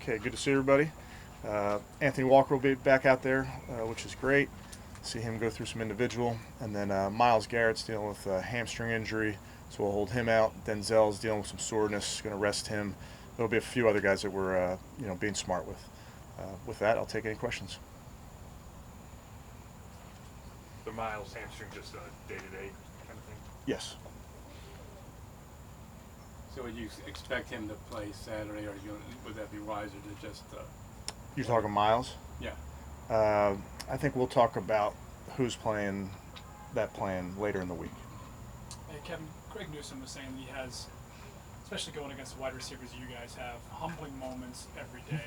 Okay, good to see everybody. Anthony Walker will be back out there, which is great. See him go through some individual. And then Myles Garrett's dealing with a hamstring injury, so we'll hold him out. Denzel's dealing with some soreness, going to rest him. There'll be a few other guys that we're being smart with. With that, I'll take any questions. The Myles hamstring just a day-to-day kind of thing? Yes. So would you expect him to play Saturday, or would that be wiser to just? You're talking Myles? Yeah. I think we'll talk about who's playing that plan later in the week. Hey, Kevin, Greg Newsome was saying he has, especially going against the wide receivers you guys have, humbling moments every day.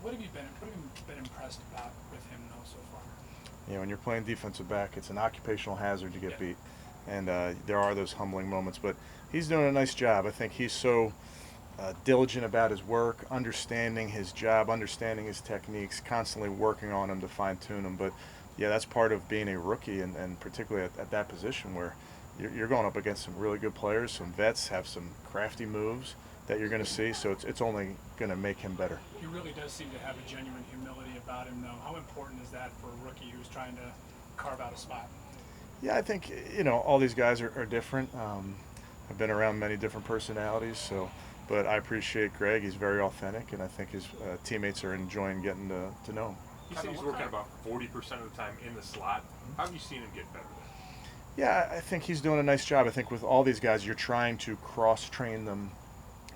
What have you been impressed about with him though so far? When you're playing defensive back, it's an occupational hazard to get beat, and there are those humbling moments. But he's doing a nice job. I think he's so diligent about his work, understanding his job, understanding his techniques, constantly working on them to fine-tune them. But yeah, that's part of being a rookie, and particularly at that position where you're going up against some really good players. Some vets have some crafty moves that you're going to see, so it's only going to make him better. He really does seem to have a genuine humility about him, though. How important is that for a rookie who's trying to carve out a spot? Yeah, I think all these guys are different. I've been around many different personalities, but I appreciate Greg. He's very authentic, and I think his teammates are enjoying getting to know him. He said he's working about 40% of the time in the slot. How have you seen him get better there? Yeah, I think he's doing a nice job. I think with all these guys, you're trying to cross-train them,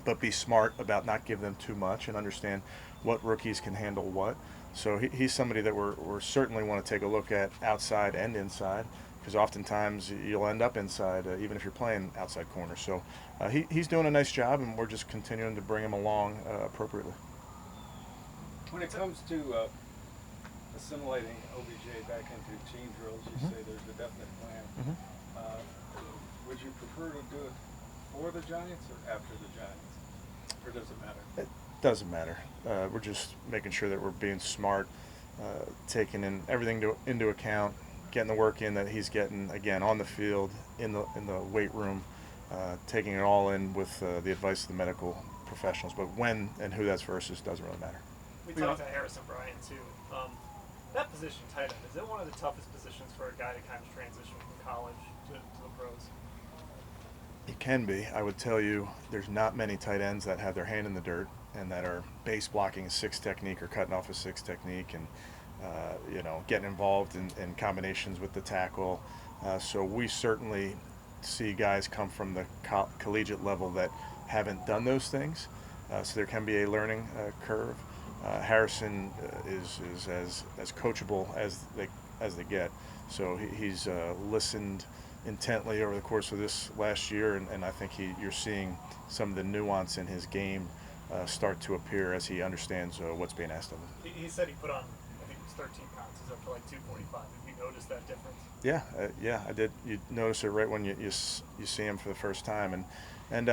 but be smart about not giving them too much and understand what rookies can handle what. So he's somebody that we're certainly want to take a look at outside and inside, because oftentimes you'll end up inside even if you're playing outside corner. So he's doing a nice job, and we're just continuing to bring him along appropriately. When it comes to assimilating OBJ back into team drills, you say there's a definite plan. Would you prefer to do it for the Giants or after the Giants? Or does it matter? It doesn't matter. We're just making sure that we're being smart, taking in everything into account, getting the work in that he's getting, again, on the field, in the weight room, taking it all in with the advice of the medical professionals. But when and who that's versus doesn't really matter. We talked to Harrison Bryant, too. That position, tight end, is it one of the toughest positions for a guy to kind of transition from college to the pros? It can be. I would tell you there's not many tight ends that have their hand in the dirt and that are base blocking a six technique or cutting off a six technique and getting involved in combinations with the tackle. So we certainly see guys come from the collegiate level that haven't done those things. So there can be a learning curve. Harrison is as coachable as they get. So he's listened intently over the course of this last year, and I think you're seeing some of the nuance in his game start to appear as he understands what's being asked of him. He said he put on, I think it was 13 pounds. He's up to like 245. Have you noticed that difference? Yeah, I did. You notice it right when you see him for the first time, and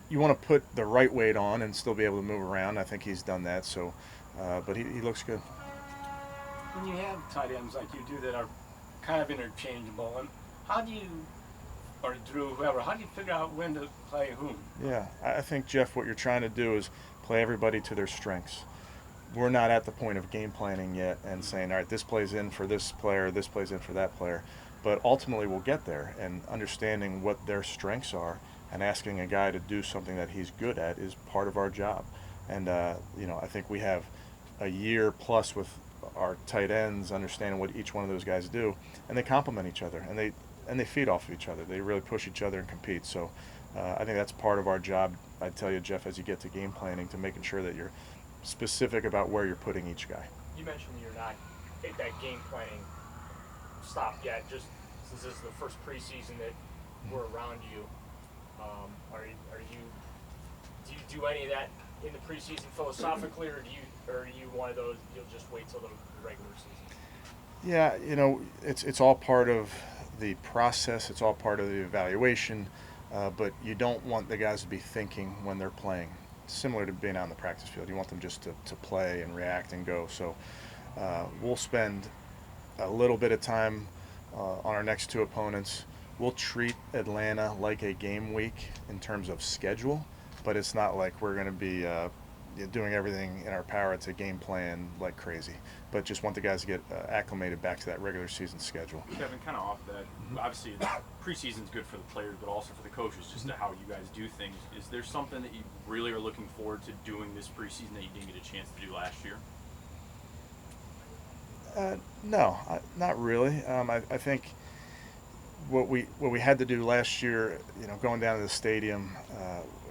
you want to put the right weight on and still be able to move around. I think he's done that. So, but he looks good. When you have tight ends like you do that are kind of interchangeable, and how do you, or Drew, whoever, how do you figure out when to play whom? Yeah, I think, Jeff, what you're trying to do is play everybody to their strengths. We're not at the point of game planning yet and saying, all right, this plays in for this player, this plays in for that player. But ultimately we'll get there, and understanding what their strengths are and asking a guy to do something that he's good at is part of our job. And, I think we have a year plus with our tight ends understanding what each one of those guys do, and they complement each other, and they feed off of each other. They really push each other and compete. So I think that's part of our job, I'd tell you, Jeff, as you get to game planning, to making sure that you're specific about where you're putting each guy. You mentioned you're not at that game planning stop yet, just since this is the first preseason that we're around you. Do you do any of that in the preseason philosophically, or are you one of those you'll just wait till the regular season? Yeah, it's all part of the process. It's all part of the evaluation, but you don't want the guys to be thinking when they're playing. Similar to being out in the practice field, you want them just to play and react and go. So we'll spend a little bit of time on our next two opponents. We'll treat Atlanta like a game week in terms of schedule, but it's not like we're going to be doing everything in our power to game plan like crazy, but just want the guys to get acclimated back to that regular season schedule. Kevin, kind of off that, obviously preseason's good for the players, but also for the coaches, just to how you guys do things. Is there something that you really are looking forward to doing this preseason that you didn't get a chance to do last year? No, not really. I think what we had to do last year, going down to the stadium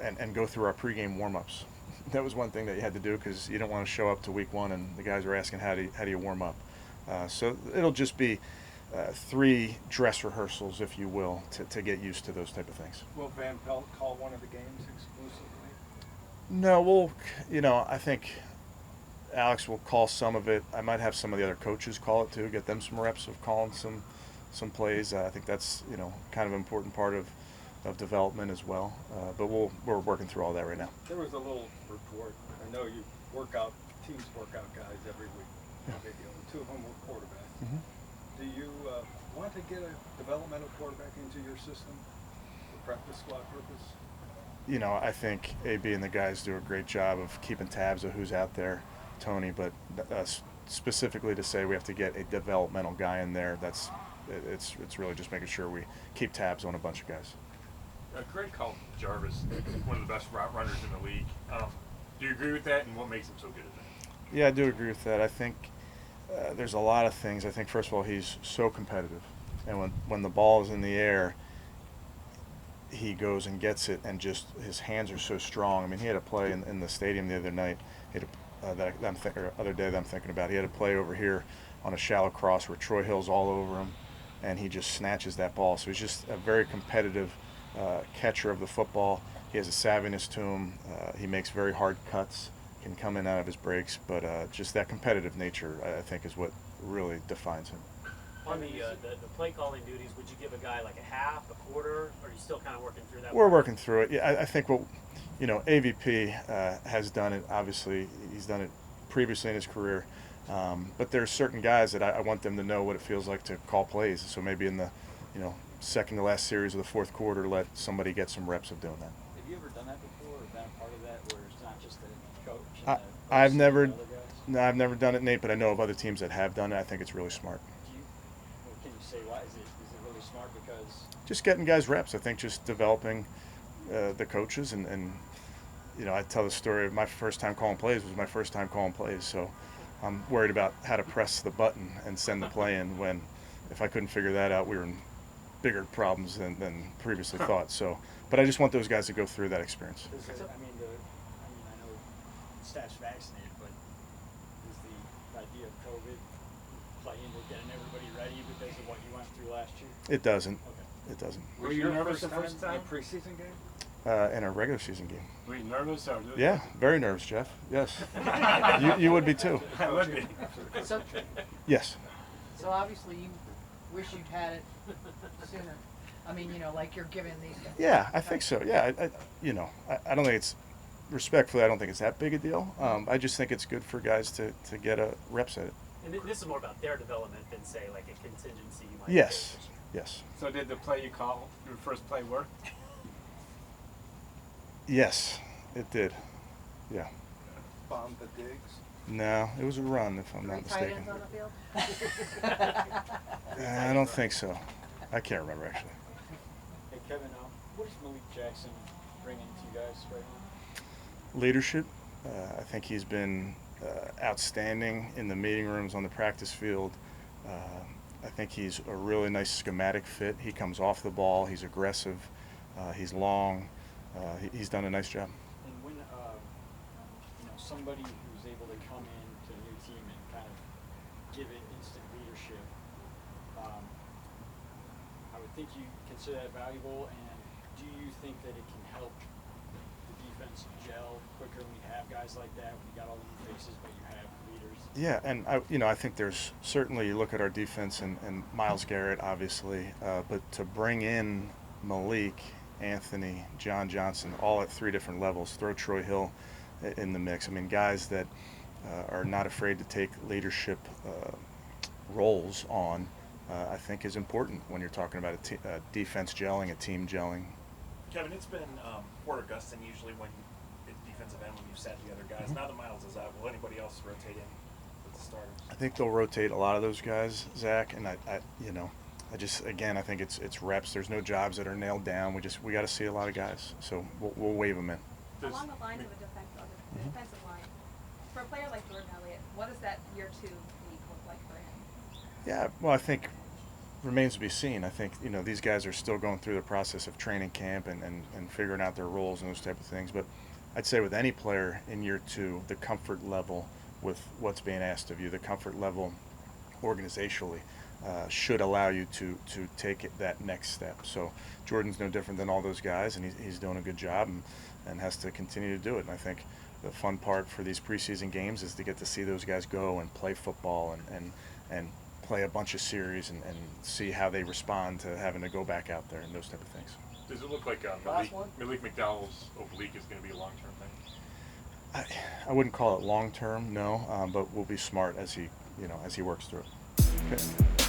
and go through our pregame warm-ups. That was one thing that you had to do because you don't want to show up to week one and the guys are asking how do you warm up. So it'll just be 3 dress rehearsals, if you will, to get used to those type of things. Will Van Pelt call one of the games exclusively? No, I think Alex will call some of it. I might have some of the other coaches call it too, get them some reps of calling some plays. I think that's kind of an important part of development as well. But we're working through all that right now. There was a little report. I know you teams work out guys every week. Yeah. Maybe only 2 of them were quarterbacks. Mm-hmm. Do you want to get a developmental quarterback into your system for practice squad purpose? I think AB and the guys do a great job of keeping tabs of who's out there, Tony. But specifically to say we have to get a developmental guy in there, it's really just making sure we keep tabs on a bunch of guys. Greg called Jarvis one of the best route runners in the league. Do you agree with that, and what makes him so good at that? Yeah, I do agree with that. I think there's a lot of things. I think, first of all, he's so competitive. And when the ball is in the air, he goes and gets it, and just his hands are so strong. I mean, he had a play in the stadium the other night, other day that I'm thinking about. He had a play over here on a shallow cross where Troy Hill's all over him, and he just snatches that ball. So he's just a very competitive catcher of the football. He has a savviness to him. He makes very hard cuts, can come in and out of his breaks, but just that competitive nature, I think, is what really defines him. On the play calling duties, would you give a guy like a half, a quarter, or are you still kind of working through that? We're working through it. Yeah, I think AVP has done it. Obviously, he's done it previously in his career. But there's certain guys that I want them to know what it feels like to call plays. So maybe in the, second to last series of the fourth quarter, let somebody get some reps of doing that. Have you ever done that before, or been a part of that, where it's not just the coach and I've the never, other guys? no, I've never done it, Nate, but I know of other teams that have done it. I think it's really smart. Can you say why? Is it really smart because? Just getting guys reps. I think just developing the coaches and I tell the story of my first time calling plays was my first time calling plays. So I'm worried about how to press the button and send the play in when if I couldn't figure that out, we were in bigger problems than previously thought. So, but I just want those guys to go through that experience. I know staff's vaccinated, but is the idea of COVID play into getting everybody ready because of what you went through last year? It doesn't. Okay. It doesn't. Were you nervous the first time? In a preseason game? In a regular season game. Were you nervous? Or Yeah, very nervous, Jeff. Yes. you would be too. I would be. So, Yes. so obviously you wish you'd had it sooner. I mean, like you're giving these guys. Yeah, I think so. Yeah, I don't think it's respectfully. I don't think it's that big a deal. I just think it's good for guys to get a reps at it. And this is more about their development than, say, like a contingency you might Yes. take. Yes. So did the play you called, your first play, work? Yes, it did. Yeah. Bomb the digs? No, it was a run, if I'm 3 not tight mistaken. ends on the field? I don't think so. I can't remember actually. Hey Kevin, what does Malik Jackson bring into you guys right now? Leadership. I think he's been outstanding in the meeting rooms, on the practice field. I think he's a really nice schematic fit. He comes off the ball. He's aggressive. He's long. He's done a nice job. And when somebody who's able to come in to a new team and kind of give it instant leadership, I would think you consider that valuable. And do you think that it can help the defense gel quicker when you have guys like that? When you got all the new faces, but you have leaders. Yeah, and I think there's certainly, you look at our defense and Myles Garrett, obviously, but to bring in Malik, Anthony, John Johnson, all at 3 different levels, throw Troy Hill in the mix. I mean, guys that are not afraid to take leadership roles on, I think is important when you're talking about a defense gelling, a team gelling. Kevin, it's been Fort Augustine usually when defensive end when you sat the other guys. Now that Miles is out, will anybody else rotate in with the starters? I think they'll rotate a lot of those guys, Zach, and I I think it's reps. There's no jobs that are nailed down. We got to see a lot of guys, so we'll wave them in. Along the lines of the defensive line, for a player like Jordan Elliott, what does that year 2 week look like for him? Yeah, well, I think remains to be seen. I think these guys are still going through the process of training camp and figuring out their roles and those type of things. But I'd say with any player in year 2, the comfort level with what's being asked of you, the comfort level organizationally, should allow you to take that next step. So Jordan's no different than all those guys, and he's doing a good job and has to continue to do it. And I think the fun part for these preseason games is to get to see those guys go and play football and play a bunch of series and see how they respond to having to go back out there and those type of things. Does it look like Malik McDowell's oblique is going to be a long-term thing? I wouldn't call it long-term, no, but we'll be smart as he works through it. Okay.